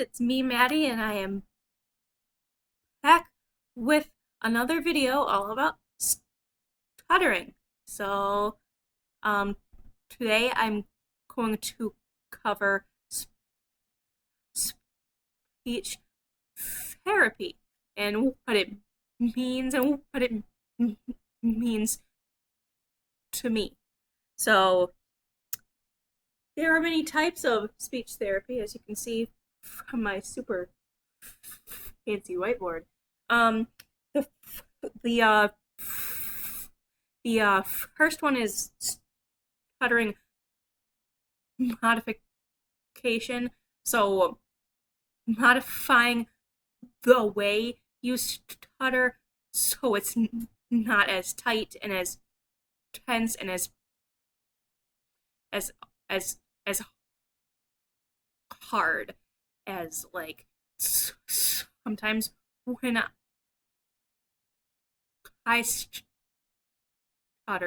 it's me, Maddie, and I am back with another video all about stuttering. So, um, today I'm going to cover speech therapy and what it means and what it means to me. So, there are many types of speech therapy, as you can see from my super fancy whiteboard. Um, the the first one is stuttering modification. So modifying the way you stutter so it's not as tight and as tense and as as as hard as like sometimes when I stutter,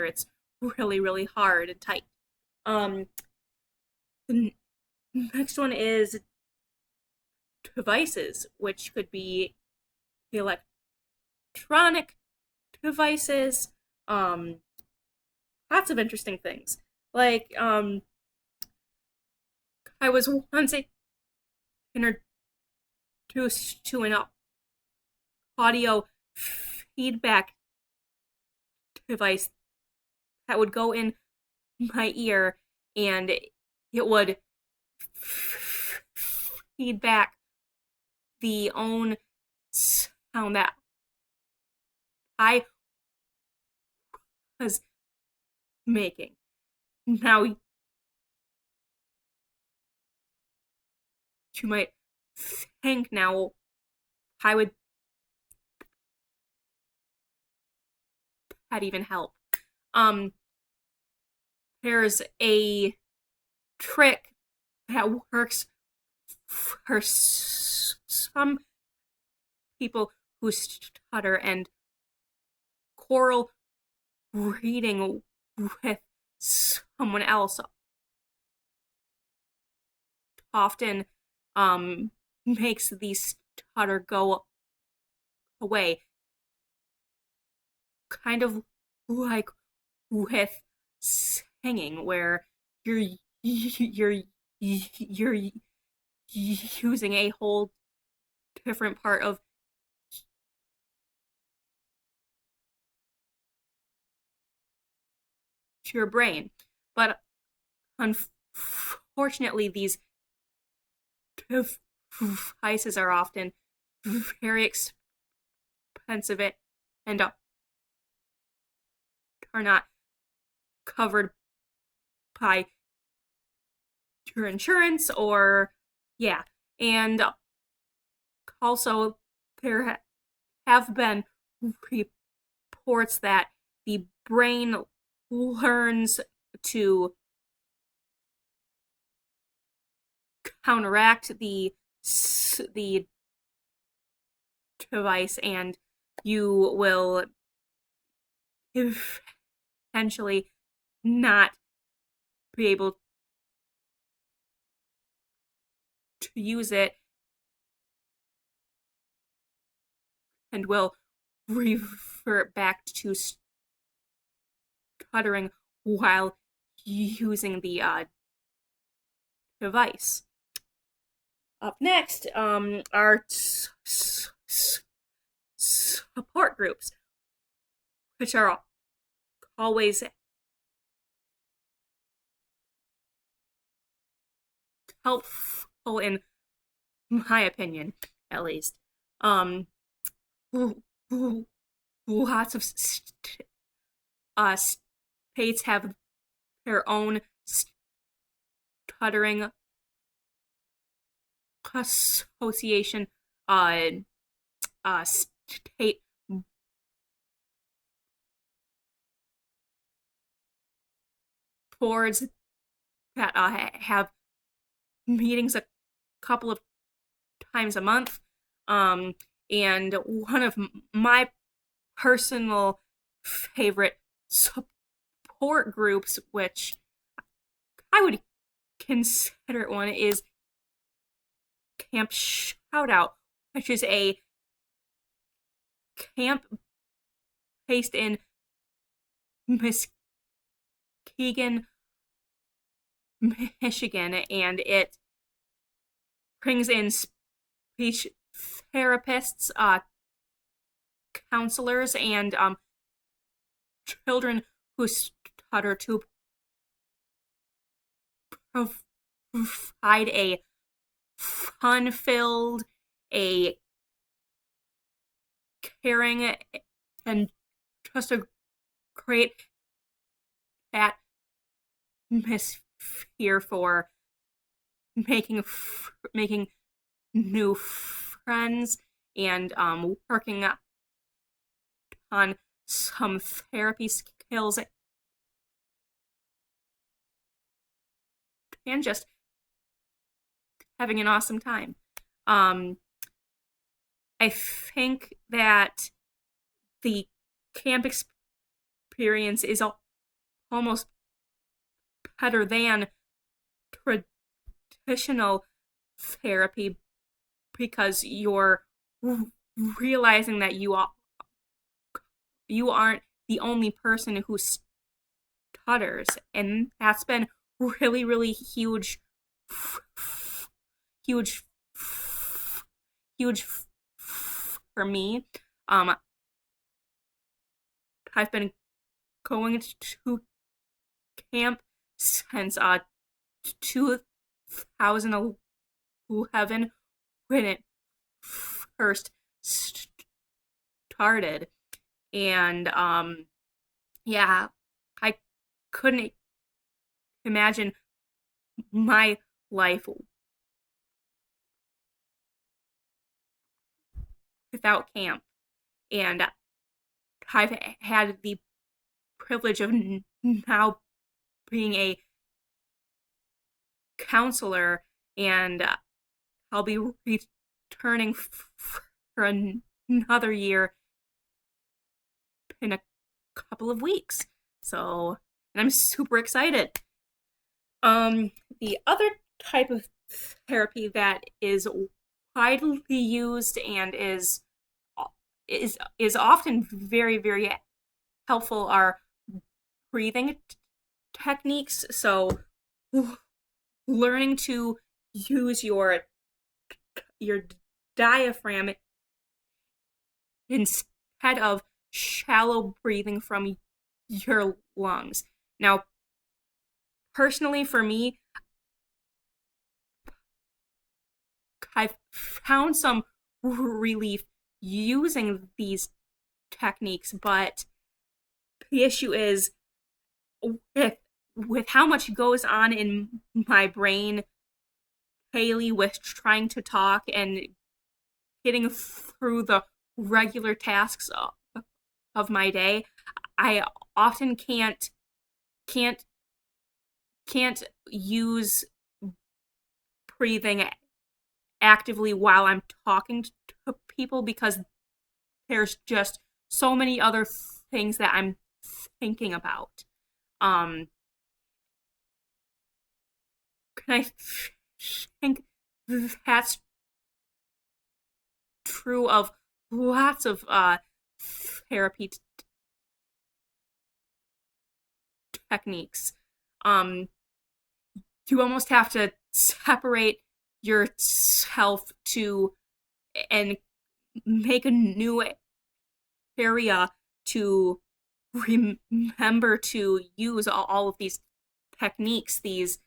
it's really hard and tight. Um, the next one is devices, which could be electronic devices. Um, Lots of interesting things. I was once introduced to an audio feedback device that would go in my ear and it would feedback the own sound that I was making. Now, you might think now, why would that even help? There's a trick that works for some people who stutter, and choral reading with someone else often makes the stutter go away, kind of like with singing, where you're using a whole different part of your brain. But unfortunately, these devices are often very expensive and are not covered by your insurance, or yeah. And also there have been reports that the brain learns to counteract the device, and you will eventually not be able to use it and will revert back to stuttering while using the device. Up next are support groups, which are always helpful in my opinion, at least. Lots of states have their own stuttering association, state boards that have meetings a couple of times a month. And one of my personal favorite support groups, which I would consider one, is Camp Shoutout, which is a camp based in Muskegon, Michigan, and it brings in speech therapists, counselors, and children who stutter to provide a fun-filled, a caring, and just a great atmosphere for making new friends and working on some therapy skills and just having an awesome time. I think that the camp experience is almost better than traditional therapy because you're realizing that you aren't the only person who stutters, and that's been really, really huge, huge for me. I've been going to camp since 2011 when it first started, and yeah, I couldn't imagine my life without camp, and I've had the privilege of now being a counselor, and I'll be returning for another year in a couple of weeks. So, and I'm super excited. The other type of therapy that is widely used and is often very, very helpful are breathing techniques. So learning to use your diaphragm instead of shallow breathing from your lungs. Now, personally, for me, I've found some relief using these techniques, but the issue is with with how much goes on in my brain daily with trying to talk and getting through the regular tasks of my day, I often can't can't use breathing actively while I'm talking to people because there's just so many other things that I'm thinking about. Um, and I think that's true of lots of therapy techniques. Um, you almost have to separate yourself to and make a new area to remember to use all of these techniques, these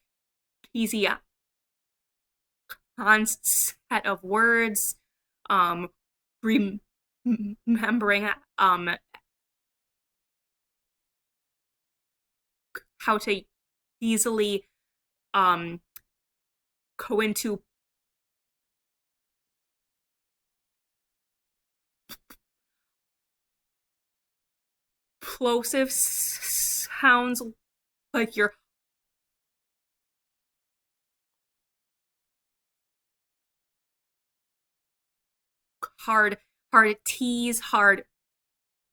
easy concept of words, um, remembering how to easily um, go into plosive sounds like your hard T's, hard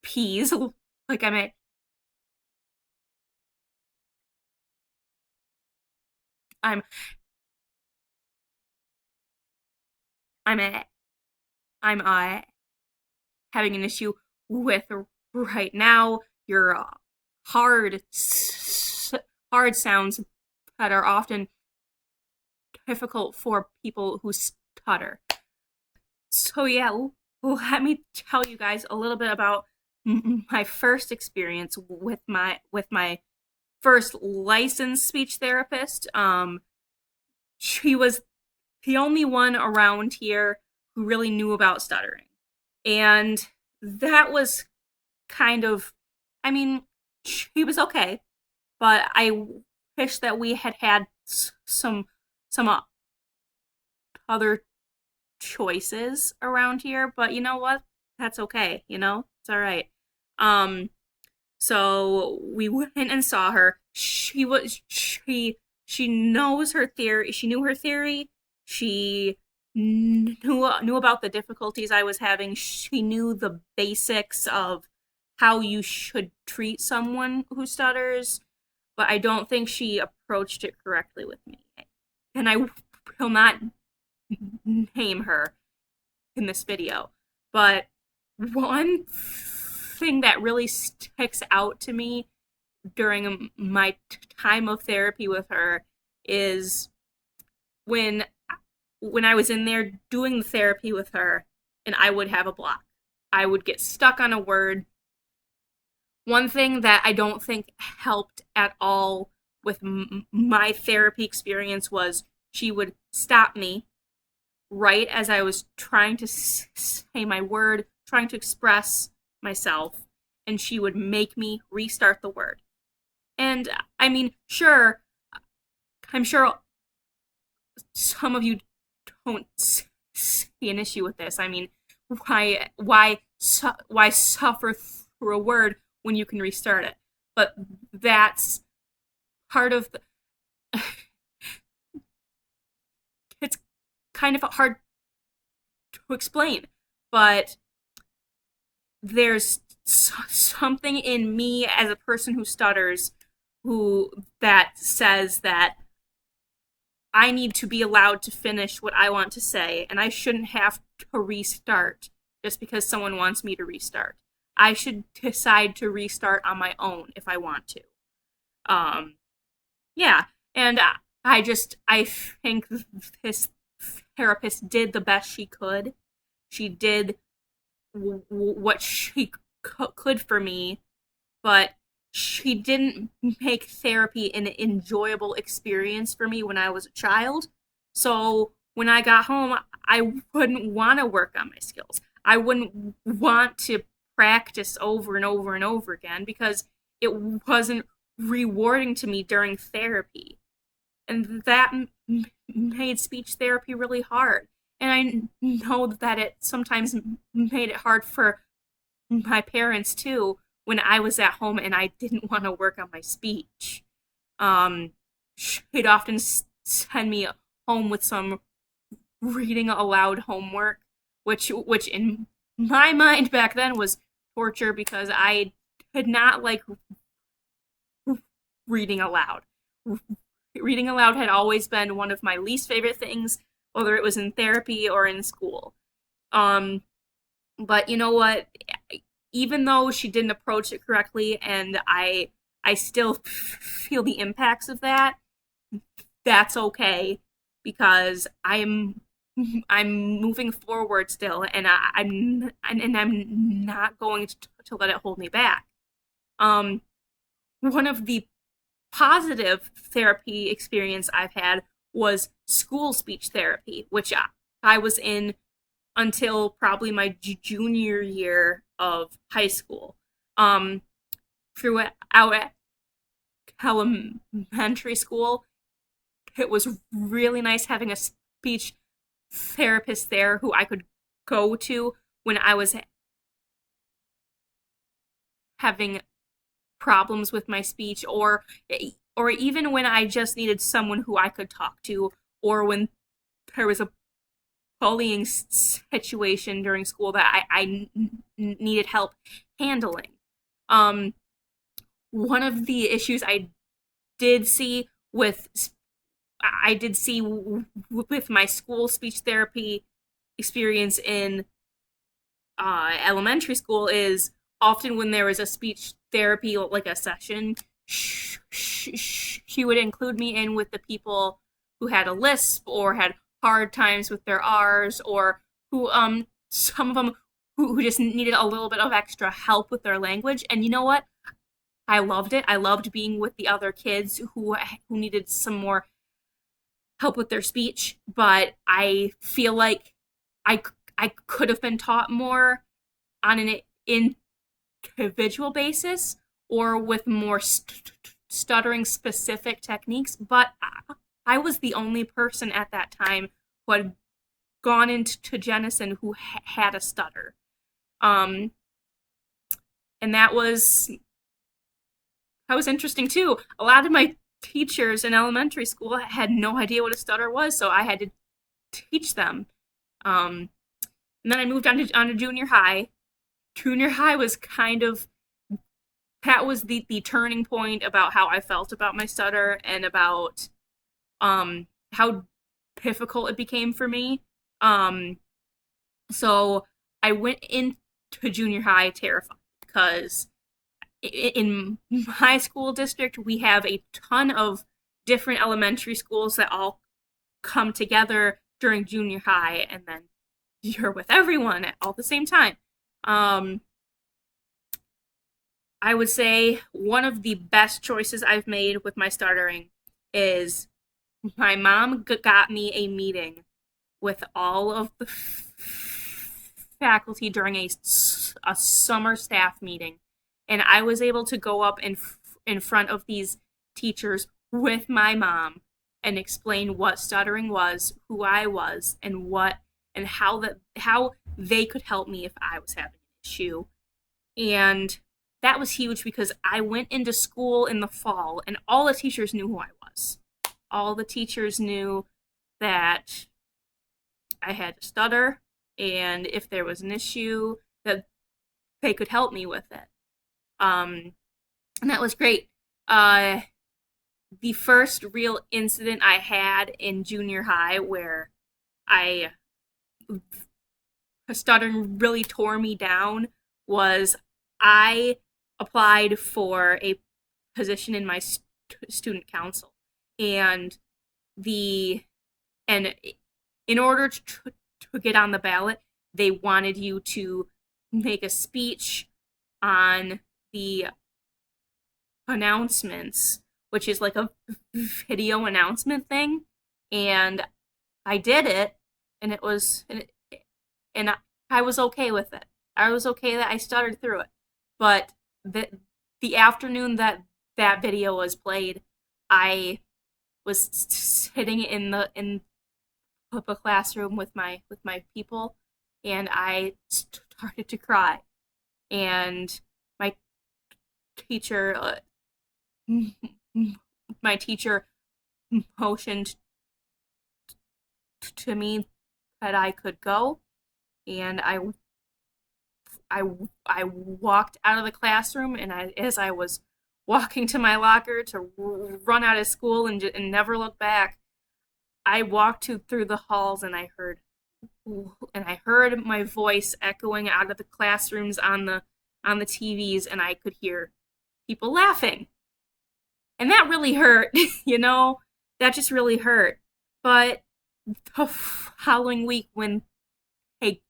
P's. Like I'm I'm a, I'm having an issue with right now. Your hard hard sounds that are often difficult for people who stutter. So yeah, let me tell you guys a little bit about my first experience with my first licensed speech therapist. She was the only one around here who really knew about stuttering, and that was kind of, I mean, she was okay, but I wish that we had had some other choices around here. But you know what? That's okay. It's all right. Um, so we went and saw her. She knows her theory. She knew her theory. She knew about the difficulties I was having. She knew the basics of how you should treat someone who stutters, but I don't think she approached it correctly with me. And I will not name her in this video. But one thing that really sticks out to me during my time of therapy with her is when when I was in there doing the therapy with her and I would have a block. I would get stuck on a word. One thing that I don't think helped at all with my therapy experience was she would stop me right as I was trying to say my word, trying to express myself, and she would make me restart the word. And I mean, sure, I'm sure some of you don't see an issue with this. I mean, why suffer through a word when you can restart it? But that's part of the, it's kind of hard to explain, but there's something in me as a person who stutters who that says that I need to be allowed to finish what I want to say, and I shouldn't have to restart just because someone wants me to restart. I should decide to restart on my own if I want to. Um, yeah, and I think this therapist did the best she could. She did what she could for me, but she didn't make therapy an enjoyable experience for me when I was a child. So when I got home, I wouldn't want to work on my skills. I wouldn't want to practice over and over and over again because it wasn't rewarding to me during therapy. And that made speech therapy really hard. And I know that it sometimes made it hard for my parents too when I was at home and I didn't want to work on my speech. She'd often send me home with some reading aloud homework, which in my mind back then was torture because I did not like reading aloud. Reading aloud had always been one of my least favorite things, whether it was in therapy or in school. Um, but you know what? Even though she didn't approach it correctly, and I still feel the impacts of that, that's okay because I'm moving forward still, and I'm not going to let it hold me back. Um, One of the positive therapy experience I've had was school speech therapy, which I was in until probably my junior year of high school. Um, Throughout elementary school, it was really nice having a speech therapist there who I could go to when I was having problems with my speech, or even when I just needed someone who I could talk to, or when there was a bullying situation during school that I needed help handling. Um, One of the issues did see with I did see with my school speech therapy experience in elementary school is often when there was a speech therapy, like a session, she would include me in with the people who had a lisp or had hard times with their R's, or who some of them who just needed a little bit of extra help with their language. And you know what? I loved it. I loved being with the other kids who needed some more help with their speech, but I feel like I I could have been taught more on an individual basis or with more stuttering specific techniques. But I was the only person at that time who had gone into Jenison who had a stutter, um, and that was interesting too. A lot of my teachers in elementary school had no idea what a stutter was, so I had to teach them. Um, and then I moved on to junior high. Junior high was kind of that was the turning point about how I felt about my stutter and about how difficult it became for me. Um, so I went into junior high terrified because in my school district we have a ton of different elementary schools that all come together during junior high, and then you're with everyone at all the same time. Um, I would say one of the best choices I've made with my stuttering is my mom got me a meeting with all of the faculty during a summer staff meeting, and I was able to go up in front of these teachers with my mom and explain what stuttering was, who I was, and how they could help me if I was having an issue. And that was huge because I went into school in the fall and all the teachers knew who I was. All the teachers knew that I had a stutter, and if there was an issue that they could help me with it. And that was great. The first real incident I had in junior high where I stuttering really tore me down was I applied for a position in my student council, and the and in order to get on the ballot, they wanted you to make a speech on the announcements, which is like a video announcement thing, and I did it, and and I was okay with it. I was okay that I stuttered through it, but the afternoon that video was played, I was sitting in the classroom with my people, and I started to cry, and my teacher my teacher motioned to me that I could go, and I walked out of the classroom, and as I was walking to my locker to run out of school and never look back, I walked through the halls, and I heard my voice echoing out of the classrooms on the TVs, and I could hear people laughing. And that really hurt, you know? That just really hurt. But the following week when they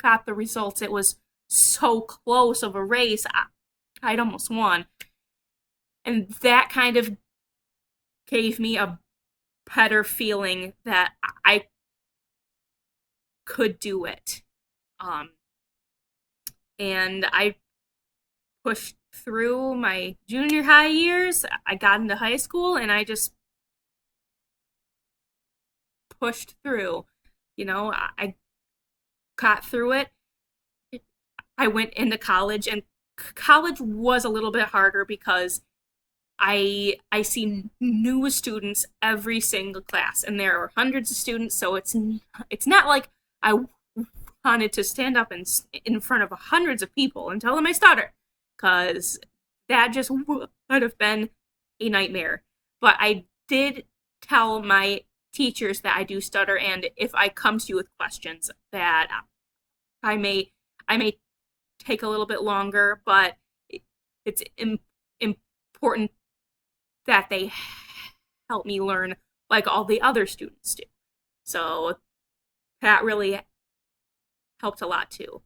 got the results, it was so close of a race. I'd almost won. And that kind of gave me a better feeling that I could do it. And I pushed through my junior high years. I got into high school, and I just pushed through. You know, I got through it. I went into college, and college was a little bit harder because I see new students every single class, and there are hundreds of students, so it's not like I wanted to stand up in front of hundreds of people and tell them I stutter, because that just would have been a nightmare. But I did tell my teachers that I do stutter, and if I come to you with questions that I may take a little bit longer, but it's important that they help me learn like all the other students do. So that really helped a lot too.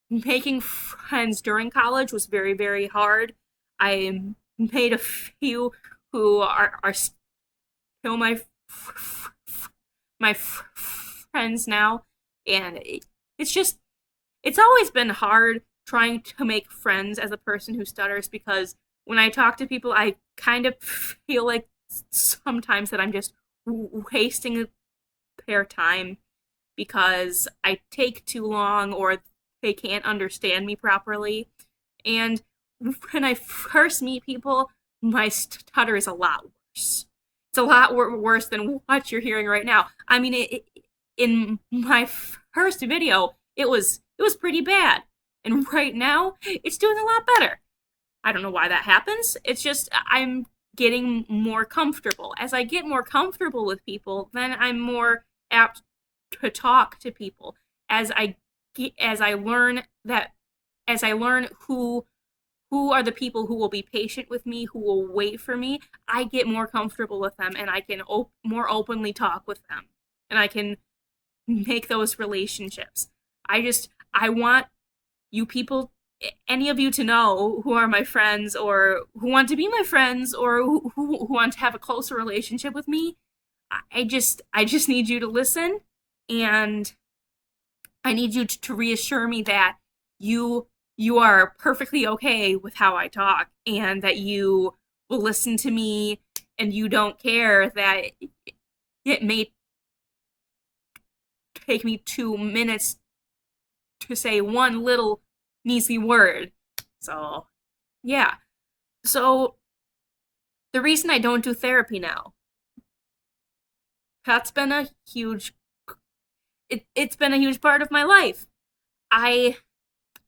Making friends during college was very, very hard. I made a few who are still my friends now, and it's just it's always been hard trying to make friends as a person who stutters, because when I talk to people, I kind of feel like sometimes that I'm just wasting their time because I take too long or they can't understand me properly. And when I first meet people, my stutter is a lot worse. It's a lot worse than what you're hearing right now. I mean, in my first video, it was pretty bad, and right now it's doing a lot better. I don't know why that happens. It's just I'm getting more comfortable. As I get more comfortable with people, then I'm more apt to talk to people. As I learn that as I learn who are the people who will be patient with me, who will wait for me, I get more comfortable with them, and I can more openly talk with them, and I can make those relationships. I want you people, any of you, to know who are my friends or who want to be my friends or who want to have a closer relationship with me. I just need you to listen, and I need you to reassure me that you are perfectly okay with how I talk, and that you will listen to me, and you don't care that it may take me 2 minutes to say one little measly word. So, yeah. So, the reason I don't do therapy now, that's been a huge it's been a huge part of my life. I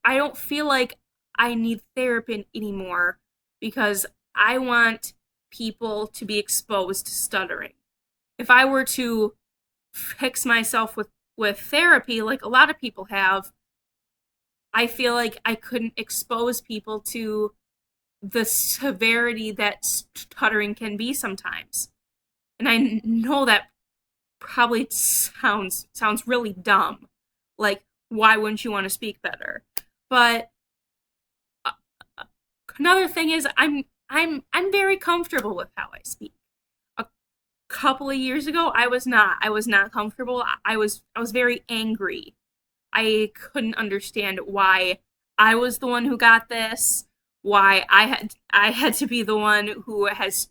I don't feel like I need therapy anymore because I want people to be exposed to stuttering. If I were to fix myself with therapy like a lot of people have, I feel like I couldn't expose people to the severity that stuttering can be sometimes. And I know that probably sounds really dumb. Like, why wouldn't you want to speak better? But uh, another thing is I'm very comfortable with how I speak. A couple of years ago, I was not. I was not comfortable. I was very angry. I couldn't understand why I was the one who got this, why I had to be the one who has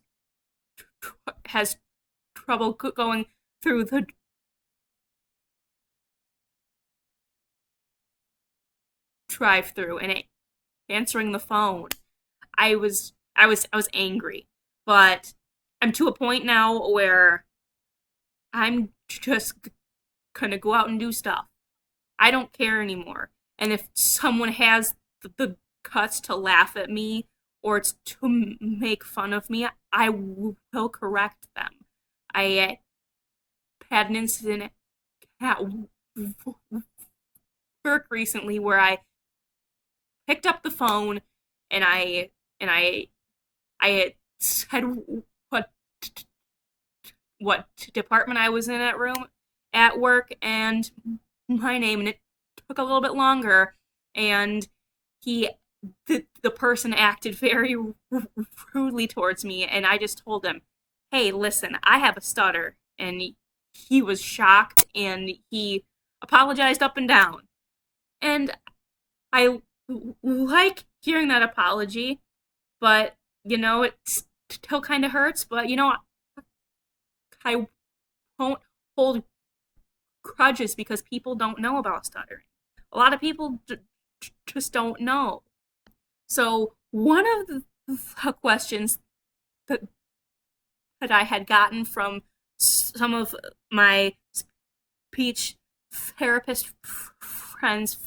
trouble going through the drive-through and answering the phone. I was angry, but I'm to a point now where I'm just gonna go out and do stuff. I don't care anymore. And if someone has the guts to laugh at me or to make fun of me, I will correct them. I had an incident at work recently where I picked up the phone and I said what what department I was in at work and my name, and it took a little bit longer, and he the person acted very rudely towards me, and I just told him, "Hey, listen, I have a stutter," and he was shocked and he apologized up and down, and I like hearing that apology, but it still kind of hurts. But I won't hold grudges because people don't know about stuttering. A lot of people just don't know. So one of the questions that I had gotten from some of my speech therapist friends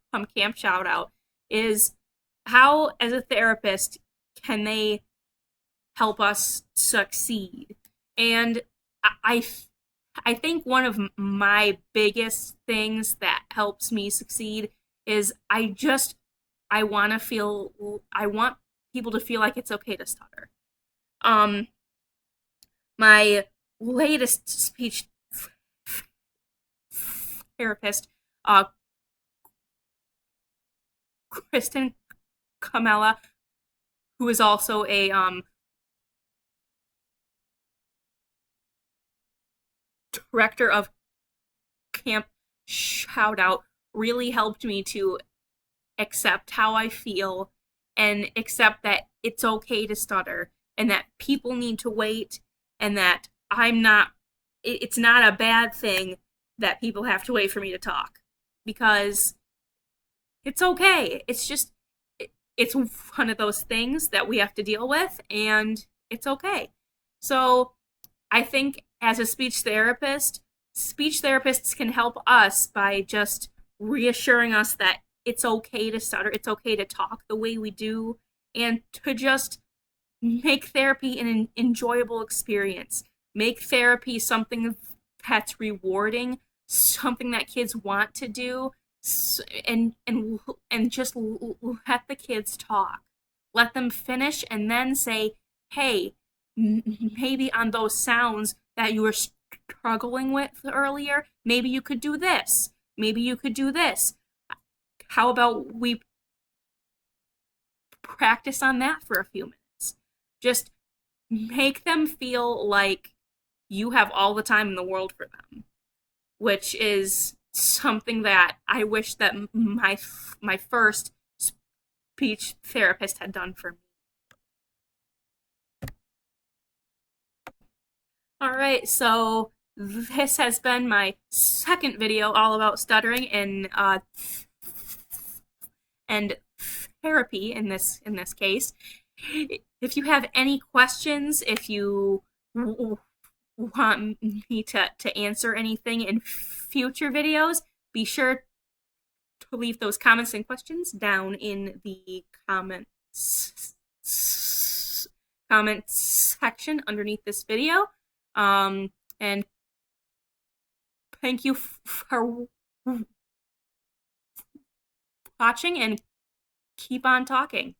from Camp Shoutout is, how, as a therapist, can they help us succeed? And I I think one of my biggest things that helps me succeed is I want people to feel like it's okay to stutter. Um my latest speech therapist, uh Kristen Kamela, who is also a director of Camp Shout Out, really helped me to accept how I feel and accept that it's okay to stutter and that people need to wait and that it's not a bad thing that people have to wait for me to talk because it's okay. It's one of those things that we have to deal with and it's okay. So I think as a speech therapists can help us by just reassuring us that it's okay to stutter, it's okay to talk the way we do, and to just make therapy an enjoyable experience. Make therapy something that's rewarding, something that kids want to do, and just let the kids talk. Let them finish and then say, "Hey, maybe on those sounds that you were struggling with earlier, maybe you could do this. Maybe you could do this. How about we practice on that for a few minutes?" Just make them feel like you have all the time in the world for them, which is something that I wish that my first speech therapist had done for me. All right, so this has been my second video all about stuttering and therapy in this case. If you have any questions, if you want me to answer anything in future videos, be sure to leave those comments and questions down in the comments section underneath this video. And thank you for watching and keep on talking.